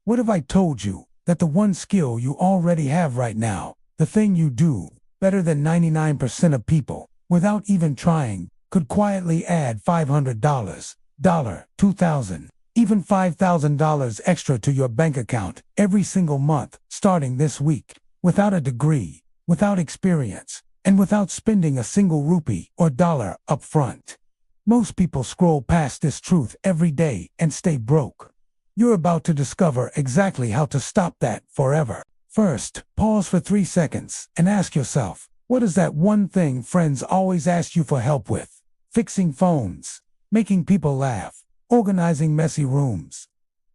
What if I told you that the one skill you already have right now, the thing you do better than 99% of people, without even trying, could quietly add $500, $2,000, even $5,000 extra to your bank account every single month starting this week, without a degree, without experience, and without spending a single rupee or dollar up front? Most people scroll past this truth every day and stay broke. You're about to discover exactly how to stop that forever. First, pause for 3 seconds and ask yourself, what is that one thing friends always ask you for help with? Fixing phones, making people laugh, organizing messy rooms,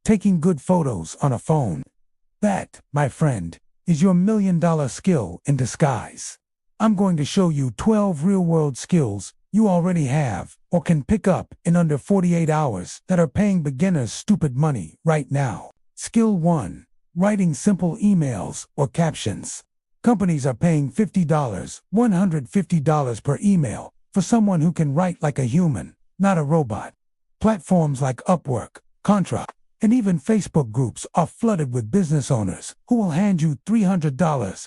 taking good photos on a phone. That, my friend, is your $1,000,000 skill in disguise. I'm going to show you 12 real-world skills you already have or can pick up in under 48 hours that are paying beginners stupid money right now. Skill 1. Writing simple emails or captions. Companies are paying $50, $150 per email for someone who can write like a human, not a robot. Platforms like Upwork, Contra, and even Facebook groups are flooded with business owners who will hand you $300,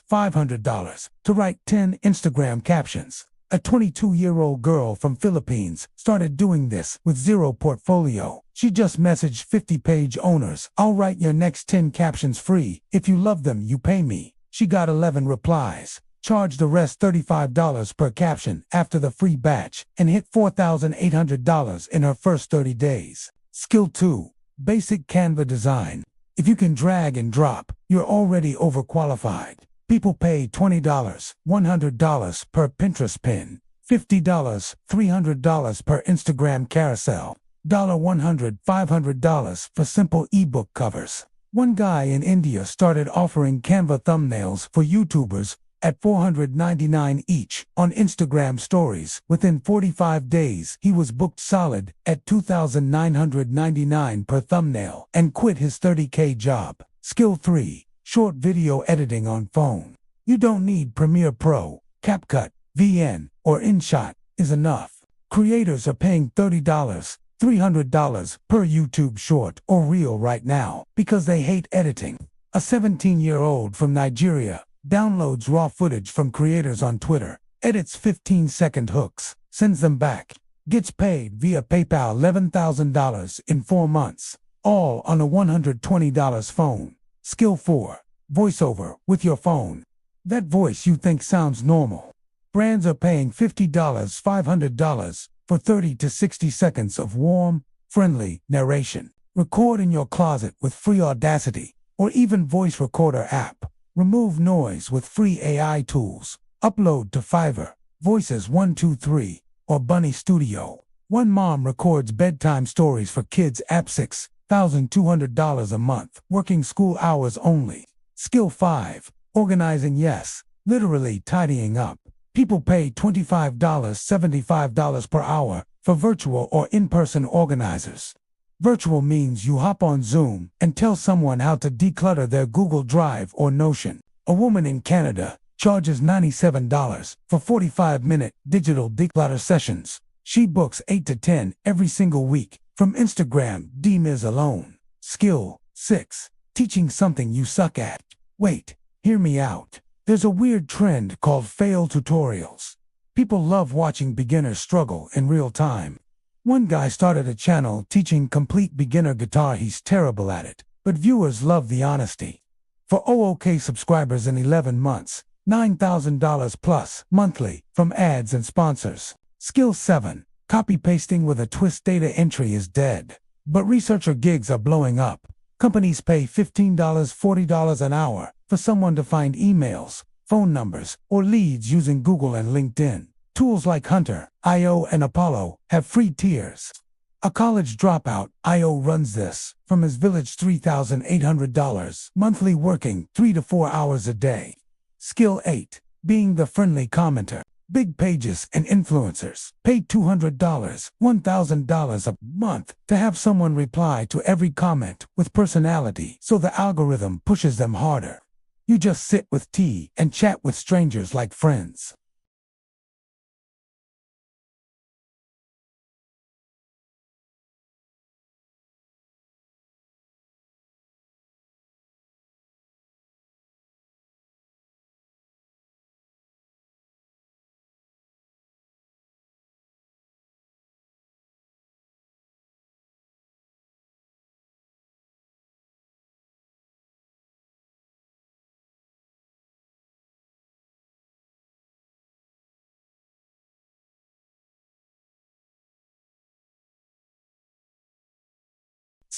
$500 to write 10 Instagram captions. A 22-year-old girl from Philippines started doing this with zero portfolio. She just messaged 50-page owners, "I'll write your next 10 captions free. If you love them, you pay me." She got 11 replies, charged the rest $35 per caption after the free batch, and hit $4,800 in her first 30 days. Skill 2. Basic Canva design. If you can drag and drop, you're already overqualified. People pay $20, $100 per Pinterest pin, $50, $300 per Instagram carousel, $100, $500 for simple ebook covers. One guy in India started offering Canva thumbnails for YouTubers at $499 each on Instagram stories. Within 45 days, he was booked solid at $2,999 per thumbnail and quit his $30K job. Skill 3. Short video editing on phone. You don't need Premiere Pro, CapCut, VN, or InShot is enough. Creators are paying $30, $300 per YouTube short or reel right now because they hate editing. A 17-year-old from Nigeria downloads raw footage from creators on Twitter, edits 15-second hooks, sends them back, gets paid via PayPal $11,000 in 4 months, all on a $120 phone. Skill 4. Voiceover with your phone. That voice you think sounds normal. Brands are paying $50, $500 for 30 to 60 seconds of warm, friendly narration. Record in your closet with free Audacity or even voice recorder app. Remove noise with free AI tools. Upload to Fiverr, Voices 123, or Bunny Studio. One mom records bedtime stories for kids app $6,200 a month, working school hours only. Skill 5. Organizing. Yes, literally tidying up. People pay $25, $75 per hour for virtual or in-person organizers. Virtual means you hop on Zoom and tell someone how to declutter their Google Drive or Notion. A woman in Canada charges $97 for 45-minute digital declutter sessions. She books 8 to 10 every single week from Instagram DMs alone. Skill 6. Teaching something you suck at. Wait, hear me out. There's a weird trend called fail tutorials. People love watching beginners struggle in real time. One guy started a channel teaching complete beginner guitar. He's terrible at it, but viewers love the honesty. For OK subscribers in 11 months, $9,000 plus monthly from ads and sponsors. Skill 7. Copy pasting with a twist. Data entry is dead, but researcher gigs are blowing up. Companies pay $15, $40 an hour for someone to find emails, phone numbers, or leads using Google and LinkedIn. Tools like Hunter, IO, and Apollo have free tiers. A college dropout, IO, runs this from his village. $3,800 monthly, working 3 to 4 hours a day. Skill 8. Being the friendly commenter. Big pages and influencers pay $200, $1,000 a month to have someone reply to every comment with personality, so the algorithm pushes them harder. You just sit with tea and chat with strangers like friends.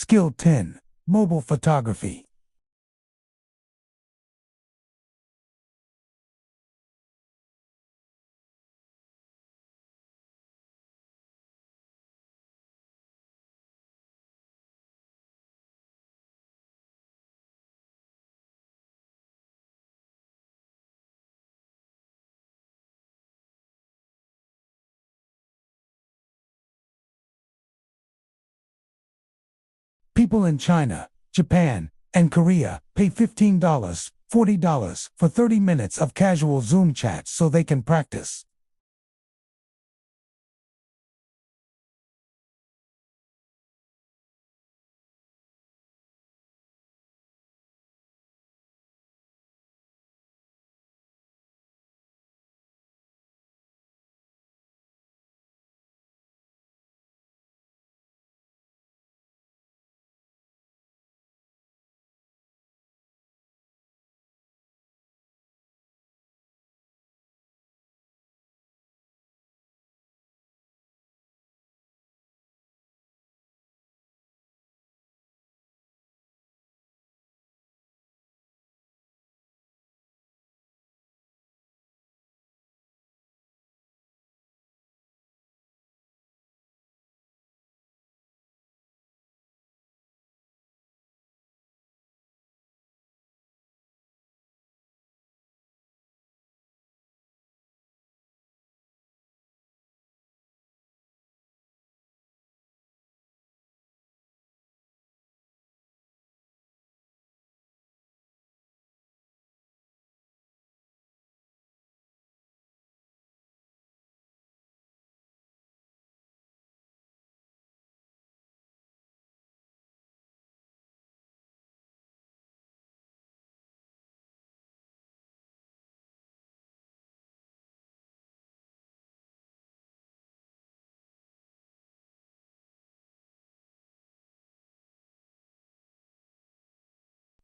Skill 10. Mobile photography. People in China, Japan, and Korea pay $15, $40 for 30 minutes of casual Zoom chats so they can practice.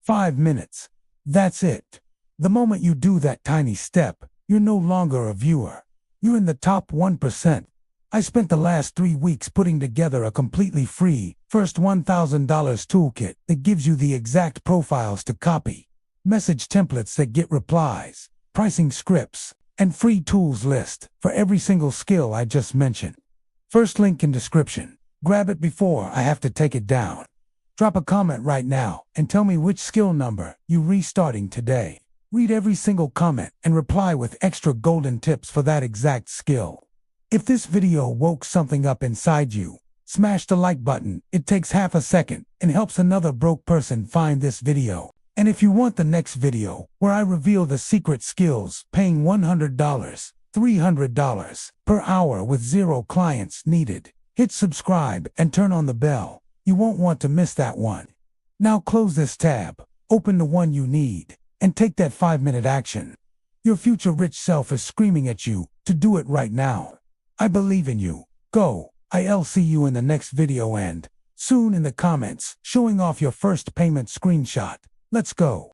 "5 minutes. That's it. The moment you do that tiny step, you're no longer a viewer. You're in the top 1%. I spent the last 3 weeks putting together a completely free, first $1,000 toolkit that gives you the exact profiles to copy, message templates that get replies, pricing scripts, and free tools list for every single skill I just mentioned. First link in description. Grab it before I have to take it down. Drop a comment right now and tell me which skill number you're restarting today. Read every single comment and reply with extra golden tips for that exact skill. If this video woke something up inside you, smash the like button. It takes half a second and helps another broke person find this video. And if you want the next video where I reveal the secret skills paying $100, $300 per hour with 0 clients needed, hit subscribe and turn on the bell. You won't want to miss that one. Now close this tab, open the one you need, and take that 5-minute action. Your future rich self is screaming at you to do it right now. I believe in you. Go. I'll see you in the next video and soon in the comments showing off your first payment screenshot. Let's go.